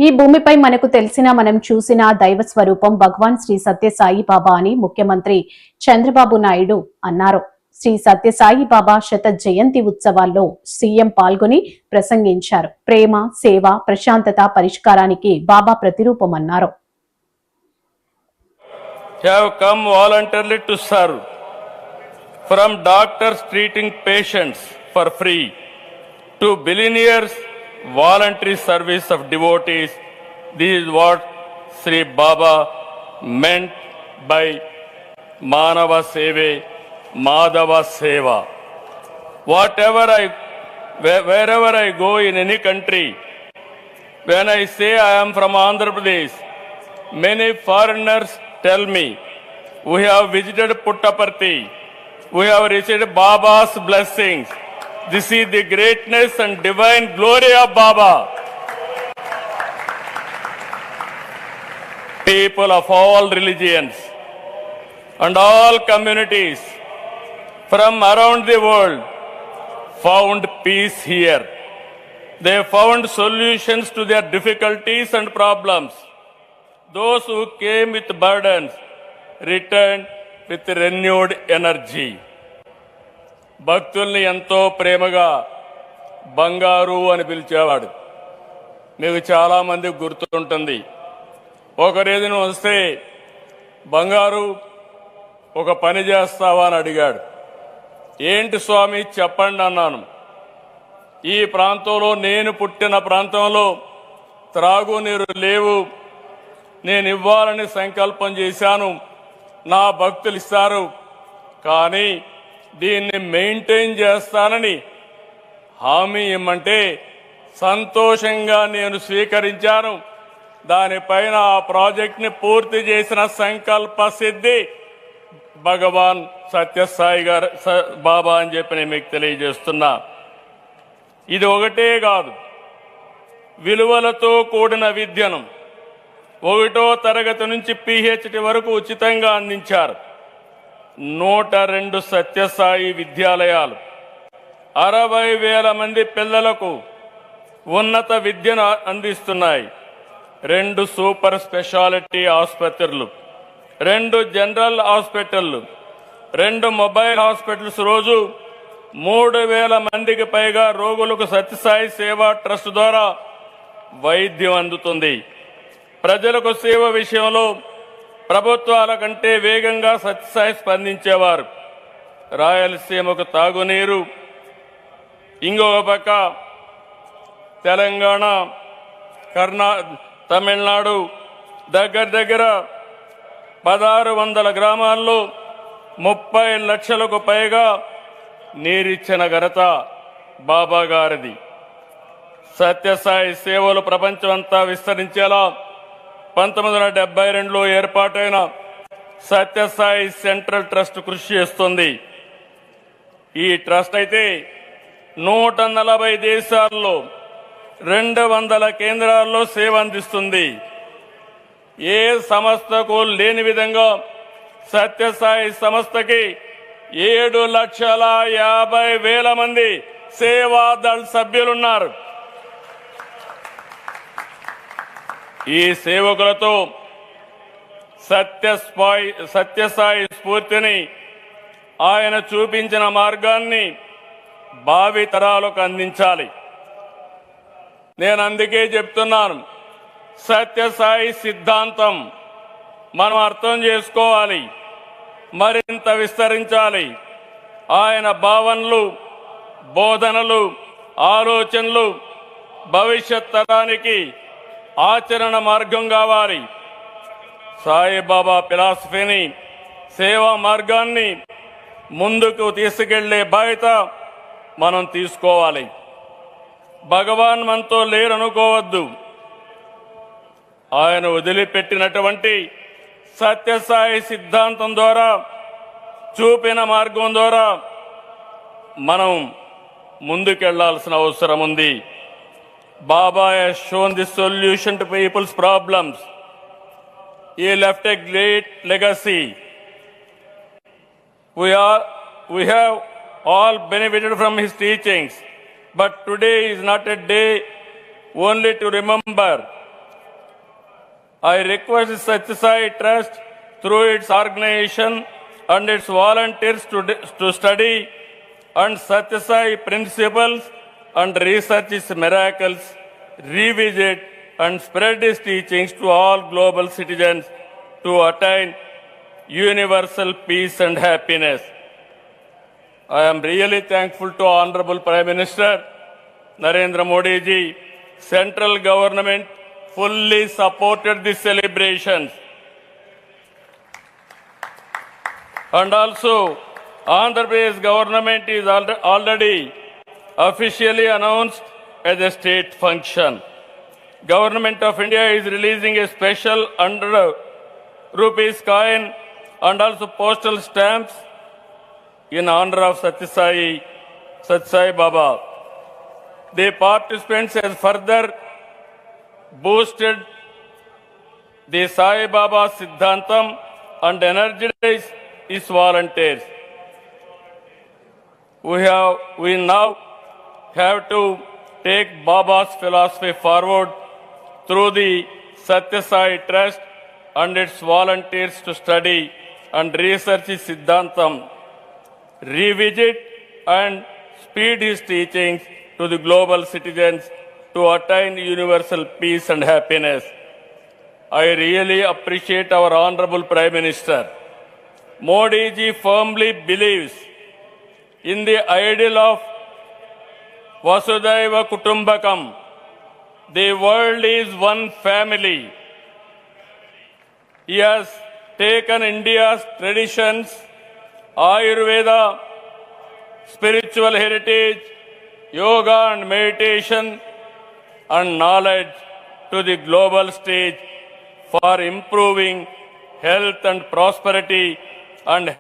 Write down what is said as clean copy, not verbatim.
ఈ భూమిపై మనకు తెలిసిన మనం చూసిన దైవ స్వరూపం భగవాన్ శ్రీ సత్యసాయి బాబా అని ముఖ్యమంత్రి చంద్రబాబు నాయుడు అన్నారు. శ్రీ సత్యసాయి బాబా శత జయంతి ఉత్సవాల్లో సీఎం పాల్గొని ప్రసంగించారు. ప్రేమ, సేవ, ప్రశాంతత పరిష్కారానికి బాబా ప్రతిరూపమన్నారు. Have come voluntarily to serve, from doctors treating patients for free to billionaires voluntary service of devotees. This is what Sri Baba meant by Manava Seve, Madhava Seva. Wherever I go in any country, when I say I am from Andhra Pradesh, many foreigners tell me, we have visited Puttaparthi, we have received Baba's blessings. This is the greatness and divine glory of Baba. People of all religions and all communities from around the world found peace here. They found solutions to their difficulties and problems. Those who came with burdens returned with renewed energy. భక్తుల్ని ఎంతో ప్రేమగా బంగారు అని పిలిచేవాడు. మీకు చాలామంది గుర్తుంటుంది. ఒకరోజున వస్తే, బంగారు ఒక పని చేస్తావా అని అడిగాడు. ఏంటి స్వామి చెప్పండి అన్నాను. ఈ ప్రాంతంలో, నేను పుట్టిన ప్రాంతంలో త్రాగునీరు లేవు, నేను ఇవ్వాలని సంకల్పం చేశాను, నా భక్తులు ఇస్తారు, కానీ దీన్ని మెయింటైన్ చేస్తానని హామీ ఇమ్మంటే సంతోషంగా నేను స్వీకరించాను. దానిపైన ఆ ప్రాజెక్ట్ని పూర్తి చేసిన సంకల్ప సిద్ధి భగవాన్ సత్యసాయి గారు బాబా అని చెప్పి నేను మీకు తెలియజేస్తున్నా. ఇది ఒకటే కాదు, విలువలతో కూడిన విద్యను 1వ తరగతి నుంచి PhD వరకు ఉచితంగా అందించారు. 102 సత్యసాయి విద్యాలయాలు 60,000 మంది పిల్లలకు ఉన్నత విద్యను అందిస్తున్నాయి. 2 సూపర్ స్పెషాలిటీ ఆసుపత్రులు, 2 జనరల్ హాస్పిటళ్లు, 2 మొబైల్ హాస్పిటల్స్. రోజు 3,000 మందికి పైగా రోగులకు సత్యసాయి సేవా ట్రస్ట్ ద్వారా వైద్యం అందుతుంది. ప్రజలకు సేవ విషయంలో ప్రభుత్వాల కంటే వేగంగా సత్యసాయి స్పందించేవారు. రాయలసీమకు తాగునీరు, ఇంకొక పక్క తెలంగాణ, తమిళనాడు దగ్గర 1600 గ్రామాల్లో 30 లక్షలకు పైగా నీరిచ్చిన ఘనత బాబా గారిది. సత్యసాయి సేవలు ప్రపంచమంతా విస్తరించేలా 1972లో ఏర్పాటైన సత్యసాయి సెంట్రల్ ట్రస్ట్ కృషి చేస్తుంది. ఈ ట్రస్ట్ అయితే 140 దేశాల్లో 200 కేంద్రాల్లో సేవ అందిస్తుంది. ఏ సంస్థకు లేని విధంగా సత్యసాయి సంస్థకి 7,50,000 మంది సేవాదళ్ సభ్యులున్నారు. ఈ సేవకులతో సత్యసాయి స్ఫూర్తిని, ఆయన చూపించిన మార్గాన్ని భావి తరాలకు అందించాలి. నేను అందుకే చెప్తున్నాను, సత్యసాయి సిద్ధాంతం మనం అర్థం చేసుకోవాలి, మరింత విస్తరించాలి. ఆయన భావనలు, బోధనలు, ఆలోచనలు భవిష్యత్ తరానికి ఆచరణ మార్గం కావాలి. సాయిబాబా ఫిలాసఫీని, సేవా మార్గాన్ని ముందుకు తీసుకెళ్లే బాధ్యత మనం తీసుకోవాలి. భగవాన్ మనతో లేరనుకోవద్దు. ఆయన వదిలిపెట్టినటువంటి సత్యసాయి సిద్ధాంతం ద్వారా, చూపిన మార్గం ద్వారా మనం ముందుకెళ్లాల్సిన అవసరం ఉంది. Baba has shown the solution to people's problems. He left a great legacy. We have all benefited from his teachings, but today is not a day only to remember. I request Sathya Sai Trust through its organization and its volunteers to study and Sathya Sai principles and research his miracles, revisit and spread his teachings to all global citizens to attain universal peace and happiness. I am really thankful to Honorable Prime Minister Narendra Modi ji. Central government fully supported the celebrations. And also, Andhra Pradesh government is already officially announced as a state function. Government of India is releasing a special 100 rupees coin and also postal stamps in honor of Sathya Sai Baba. The participants has further boosted the Sai Baba Siddhantam and energized its volunteers. We now have to take Baba's philosophy forward through the Sathya Sai Trust and its volunteers to study and research his Siddhantam, revisit and speed his teachings to the global citizens to attain universal peace and happiness. I really appreciate our Honorable Prime Minister. Modi ji firmly believes in the ideal of Vasudhaiva Kutumbakam. The world is one family. He has taken India's traditions, Ayurveda, spiritual heritage, yoga and meditation and knowledge to the global stage for improving health and prosperity and